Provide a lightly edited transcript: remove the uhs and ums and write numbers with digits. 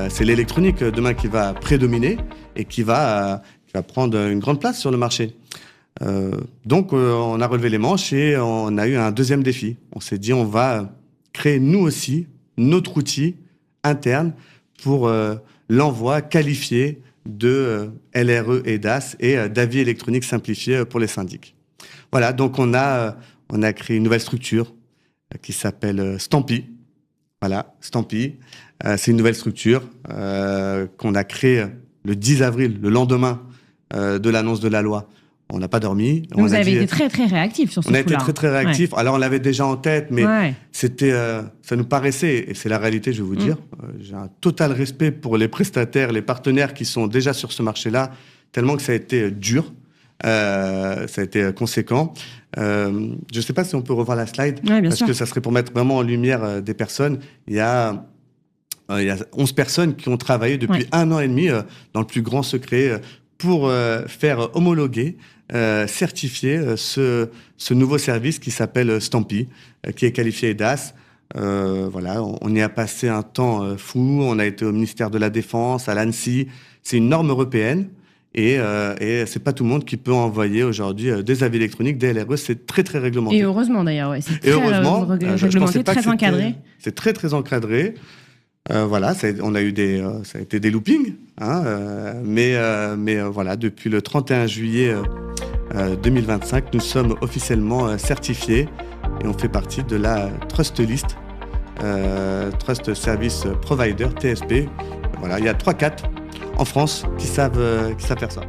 c'est l'électronique demain qui va prédominer et qui va prendre une grande place sur le marché. Donc, on a relevé les manches et on a eu un deuxième défi. On s'est dit, on va créer nous aussi notre outil interne pour l'envoi qualifié de LRE et DAS et d'avis électroniques simplifiés pour les syndics. Voilà, donc on a créé une nouvelle structure qui s'appelle Stampy. Voilà, Stampy. C'est une nouvelle structure qu'on a créée le 10 avril, le lendemain de l'annonce de la loi. On n'a pas dormi. Vous avez été très, très réactifs sur ce coup-là. On a été très, très réactifs. Ouais. Alors, on l'avait déjà en tête, mais c'était, ça nous paraissait, et c'est la réalité, je vais vous dire, j'ai un total respect pour les prestataires, les partenaires qui sont déjà sur ce marché-là, tellement que ça a été dur, ça a été conséquent. Je ne sais pas si on peut revoir la slide, parce que ça serait pour mettre vraiment en lumière des personnes. Il y a 11 personnes qui ont travaillé depuis 1 an et demi dans le plus grand secret pour faire homologuer, certifier ce nouveau service qui s'appelle Stampy, qui est qualifié EDAS. Voilà, on y a passé un temps fou. On a été au ministère de la Défense, à l'ANSSI. C'est une norme européenne et c'est pas tout le monde qui peut envoyer aujourd'hui des avis électroniques, des LRE. C'est très très réglementé. Et heureusement d'ailleurs, c'est très réglementé, très encadré. C'est très très encadré. Voilà, on a eu ça a été des loopings, hein, mais voilà, depuis le 31 juillet 2025, nous sommes officiellement certifiés et on fait partie de la Trust List, Trust Service Provider, TSP. Voilà, il y a 3-4 en France qui savent faire ça.